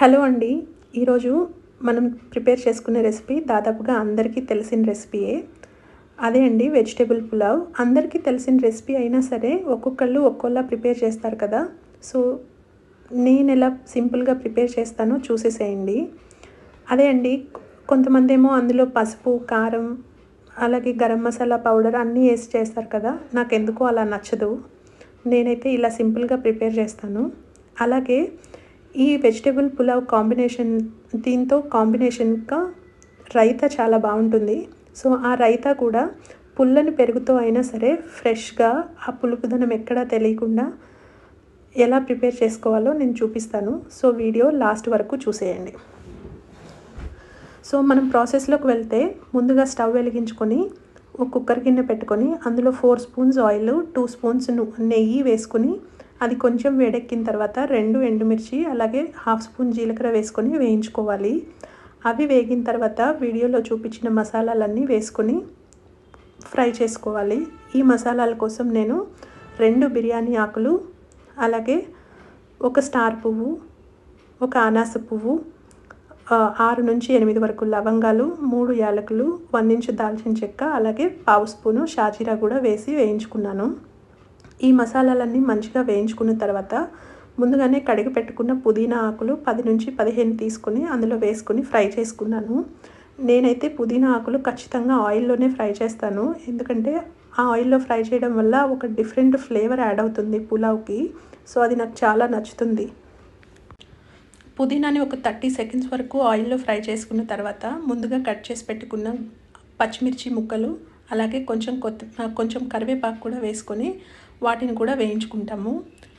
Hello అండి. ఈరోజు మనం ప్రిపేర్ చేసుకునే రెసిపీ దాదాపుగా అందరికీ తెలిసిన రెసిపీయే. అదే అండి వెజిటేబుల్ పులావ్. అందరికీ తెలిసిన రెసిపీ అయినా సరే ఒక్కొక్కళ్ళు ఒక్కోలా ప్రిపేర్ చేస్తారు కదా. సో నేను ఎలా సింపుల్గా ప్రిపేర్ చేస్తానో చూసేసేయండి. అదే అండి, కొంతమంది ఏమో అందులో పసుపు, కారం, అలాగే గరం మసాలా పౌడర్ అన్నీ వేసి చేస్తారు కదా. నాకెందుకో అలా నచ్చదు. నేనైతే ఇలా సింపుల్గా ప్రిపేర్ చేస్తాను. అలాగే ఈ వెజిటేబుల్ పులావ్ దీంతో కాంబినేషన్గా రైతా చాలా బాగుంటుంది. సో ఆ రైతా కూడా పుల్లని పెరుగుతో అయినా సరే ఫ్రెష్గా ఆ పులుపుదనం ఎక్కడా తెలియకుండా ఎలా ప్రిపేర్ చేసుకోవాలో నేను చూపిస్తాను. సో వీడియో లాస్ట్ వరకు చూసేయండి. సో మనం ప్రాసెస్లోకి వెళ్తే ముందుగా స్టవ్ వెలిగించుకొని ఒక కుక్కర్ గిన్నె పెట్టుకొని అందులో 4 స్పూన్స్ ఆయిల్, 2 స్పూన్స్ నెయ్యి వేసుకొని అది కొంచెం వేడెక్కిన తర్వాత 2 ఎండుమిర్చి అలాగే 1/2 స్పూన్ జీలకర్ర వేసుకొని వేయించుకోవాలి. అవి వేగిన తర్వాత వీడియోలో చూపించిన మసాలాలన్నీ వేసుకొని ఫ్రై చేసుకోవాలి. ఈ మసాలాల కోసం నేను 2 బిర్యానీ ఆకులు, అలాగే 1 స్టార్ పువ్వు, 1 అనాస పువ్వు, 6 నుంచి 8 వరకు లవంగాలు, 3 యాలకులు, 1 ఇంచు దాల్చిన చెక్క, అలాగే 1/2 స్పూను షాజీరా కూడా వేసి వేయించుకున్నాను. ఈ మసాలాలన్నీ మంచిగా వేయించుకున్న తర్వాత ముందుగానే కడిగి పెట్టుకున్న పుదీనా ఆకులు 10 నుంచి 15 తీసుకొని అందులో వేసుకొని ఫ్రై చేసుకున్నాను. నేనైతే పుదీనా ఆకులు ఖచ్చితంగా ఆయిల్లోనే ఫ్రై చేస్తాను. ఎందుకంటే ఆ ఆయిల్లో ఫ్రై చేయడం వల్ల ఒక డిఫరెంట్ ఫ్లేవర్ యాడ్ అవుతుంది పులావ్కి. సో అది నాకు చాలా నచ్చుతుంది. పుదీనాని ఒక 30 సెకండ్స్ వరకు ఆయిల్లో ఫ్రై చేసుకున్న తర్వాత ముందుగా కట్ చేసి పెట్టుకున్న పచ్చిమిర్చి ముక్కలు, అలాగే కొంచెం కరివేపాకు కూడా వేసుకొని వాటిని కూడా వేయించుకుంటాము.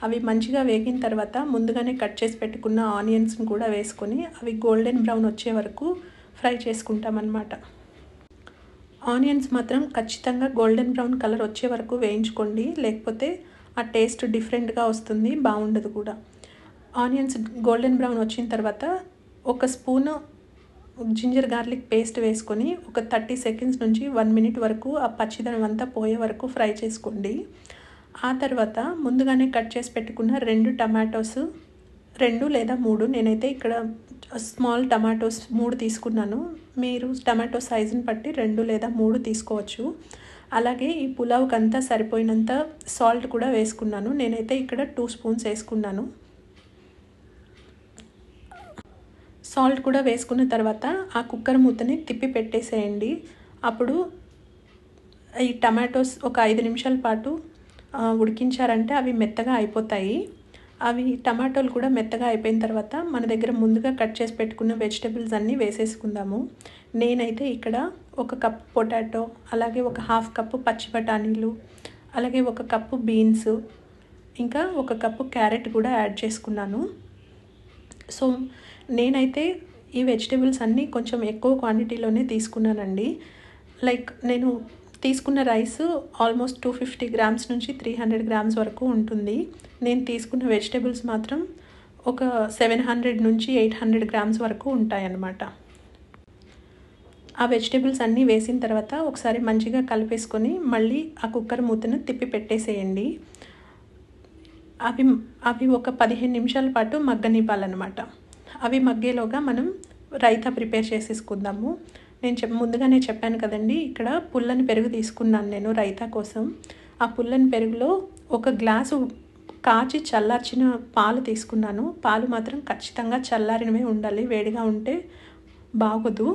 అవి మంచిగా వేగిన తర్వాత ముందుగానే కట్ చేసి పెట్టుకున్న ఆనియన్స్ని కూడా వేసుకొని అవి గోల్డెన్ బ్రౌన్ వచ్చే వరకు ఫ్రై చేసుకుంటాం అన్నమాట. ఆనియన్స్ మాత్రం ఖచ్చితంగా గోల్డెన్ బ్రౌన్ కలర్ వచ్చే వరకు వేయించుకోండి, లేకపోతే ఆ టేస్ట్ డిఫరెంట్గా వస్తుంది, బాగుండదు కూడా. ఆనియన్స్ గోల్డెన్ బ్రౌన్ వచ్చిన తర్వాత 1 స్పూను జింజర్ గార్లిక్ పేస్ట్ వేసుకొని ఒక 30 సెకండ్స్ నుంచి 1 మినిట్ వరకు ఆ పచ్చిదనం అంతా పోయే వరకు ఫ్రై చేసుకోండి. ఆ తర్వాత ముందుగానే కట్ చేసి పెట్టుకున్న 2 టమాటోస్, 2 లేదా 3, నేనైతే ఇక్కడ స్మాల్ టమాటోస్ 3 తీసుకున్నాను. మీరు టమాటో సైజుని బట్టి 2 లేదా 3 తీసుకోవచ్చు. అలాగే ఈ పులావ్కి అంతా సరిపోయినంత సాల్ట్ కూడా వేసుకున్నాను. నేనైతే ఇక్కడ 2 స్పూన్స్ వేసుకున్నాను. సాల్ట్ కూడా వేసుకున్న తర్వాత ఆ కుక్కర్ మూతని తిప్పి పెట్టేసేయండి. అప్పుడు ఈ టమాటోస్ ఒక 5 నిమిషాల పాటు ఉడికించారంటే అవి మెత్తగా అయిపోతాయి. అవి టమాటోలు కూడా మెత్తగా అయిపోయిన తర్వాత మన దగ్గర ముందుగా కట్ చేసి పెట్టుకున్న వెజిటేబుల్స్ అన్నీ వేసేసుకుందాము. నేనైతే ఇక్కడ 1 కప్ పొటాటో, అలాగే 1/2 కప్పు పచ్చి బఠానీలు, అలాగే 1 కప్పు బీన్స్, ఇంకా 1 కప్పు క్యారెట్ కూడా యాడ్ చేసుకున్నాను. సో నేనైతే ఈ వెజిటేబుల్స్ అన్నీ కొంచెం ఎక్కువ క్వాంటిటీలోనే తీసుకున్నానండి. లైక్ నేను తీసుకున్న రైస్ ఆల్మోస్ట్ 250 గ్రామ్స్ నుంచి 300 గ్రామ్స్ వరకు ఉంటుంది. నేను తీసుకున్న వెజిటేబుల్స్ మాత్రం ఒక 700 నుంచి 800 గ్రామ్స్ వరకు ఉంటాయన్నమాట. ఆ వెజిటేబుల్స్ అన్నీ వేసిన తర్వాత ఒకసారి మంచిగా కలిపేసుకొని మళ్ళీ ఆ కుక్కర్ మూతను తిప్పి పెట్టేసేయండి. అవి ఒక 15 నిమిషాల పాటు మగ్గనివ్వాలన్నమాట. అవి మగ్గేలోగా మనం రైతా ప్రిపేర్ చేసేసుకుందాము. నేను ముందుగానే చెప్పాను కదండి, ఇక్కడ పుల్లని పెరుగు తీసుకున్నాను నేను రైతా కోసం. ఆ పుల్లని పెరుగులో 1 గ్లాసు కాచి చల్లార్చిన పాలు తీసుకున్నాను. పాలు మాత్రం ఖచ్చితంగా చల్లారినవే ఉండాలి, వేడిగా ఉంటే బాగోదు.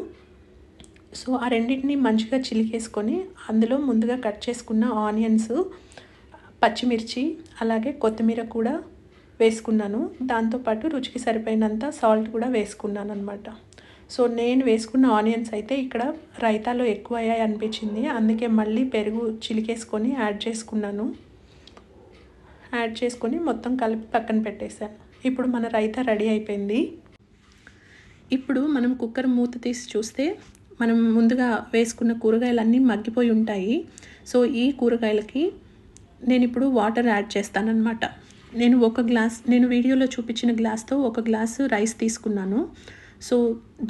సో ఆ రెండింటిని మంచిగా చిలికేసుకొని అందులో ముందుగా కట్ చేసుకున్న ఆనియన్స్, పచ్చిమిర్చి, అలాగే కొత్తిమీర కూడా వేసుకున్నాను. దాంతోపాటు రుచికి సరిపోయినంత సాల్ట్ కూడా వేసుకున్నాను అనమాట. సో నేను వేసుకున్న ఆనియన్స్ అయితే ఇక్కడ రైతాలో ఎక్కువ అయ్యాయి అనిపించింది, అందుకే మళ్ళీ పెరుగు చిలికేసుకొని యాడ్ చేసుకొని మొత్తం కలిపి పక్కన పెట్టేశాను. ఇప్పుడు మన రైతా రెడీ అయిపోయింది. ఇప్పుడు మనం కుక్కర్ మూత తీసి చూస్తే మనం ముందుగా వేసుకున్న కూరగాయలన్నీ మగ్గిపోయి ఉంటాయి. సో ఈ కూరగాయలకి నేను ఇప్పుడు వాటర్ యాడ్ చేస్తానన్నమాట. నేను వీడియోలో చూపించిన గ్లాస్తో 1 గ్లాసు రైస్ తీసుకున్నాను. సో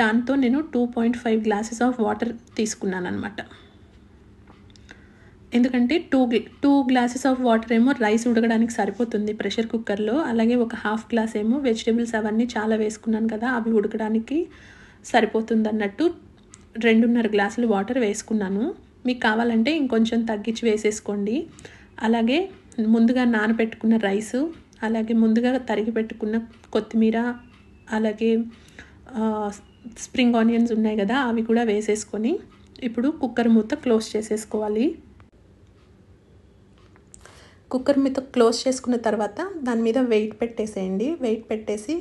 దాంతో నేను 2.5 గ్లాసెస్ ఆఫ్ వాటర్ తీసుకున్నాను అనమాట. ఎందుకంటే 2 గ్లాసెస్ ఆఫ్ వాటర్ ఏమో రైస్ ఉడకడానికి సరిపోతుంది ప్రెషర్ కుక్కర్లో. అలాగే ఒక హాఫ్ గ్లాస్ ఏమో వెజిటేబుల్స్ అవన్నీ చాలా వేసుకున్నాను కదా, అవి ఉడకడానికి సరిపోతుందన్నట్టు 2.5 గ్లాసులు వాటర్ వేసుకున్నాను. మీకు కావాలంటే ఇంకొంచెం తగ్గించి వేసేసుకోండి. అలాగే ముందుగా నానబెట్టుకున్న రైసు, అలాగే ముందుగా తరిగి పెట్టుకున్న కొత్తిమీర, అలాగే స్ప్రింగ్ ఆనియన్స్ ఉన్నాయి కదా, అవి కూడా వేసేసుకొని ఇప్పుడు కుక్కర్ మూత క్లోజ్ చేసేసుకోవాలి. కుక్కర్ మీద క్లోజ్ చేసుకున్న తర్వాత దాని మీద వెయిట్ పెట్టేసేయండి. వెయిట్ పెట్టేసి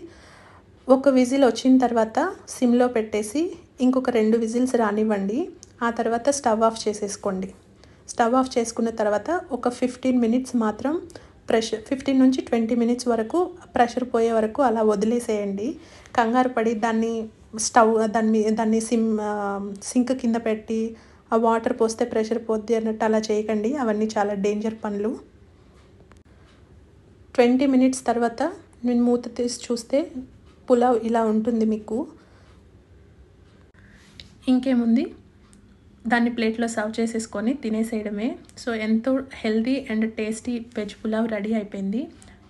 ఒక విజిల్ వచ్చిన తర్వాత సిమ్లో పెట్టేసి ఇంకొక 2 విజిల్స్ రానివ్వండి. ఆ తర్వాత స్టవ్ ఆఫ్ చేసేసుకోండి. స్టవ్ ఆఫ్ చేసుకున్న తర్వాత ఒక 15 మినిట్స్ మాత్రం 15 నుంచి 20 మినిట్స్ వరకు ప్రెషర్ పోయే వరకు అలా వదిలేసేయండి. కంగారు పడి దాన్ని సింక్ కింద పెట్టి ఆ వాటర్ పోస్తే ప్రెషర్ పోద్ది అన్నట్టు అలా చేయకండి. అవన్నీ చాలా డేంజర్ పనులు. 20 మినిట్స్ తర్వాత నేను మూత తీసి చూస్తే పులావ్ ఇలా ఉంటుంది మీకు. ఇంకేముంది, దాన్ని ప్లేట్లో సర్వ్ చేసేసుకొని తినేసేయడమే. సో ఎంతో healthy and tasty veg pulao ready అయిపోయింది.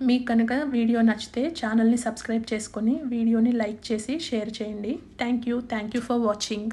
మీకు కనుక వీడియో నచ్చితే ఛానల్ని సబ్స్క్రైబ్ చేసుకొని వీడియోని లైక్ చేసి షేర్ చేయండి. Thank you for watching.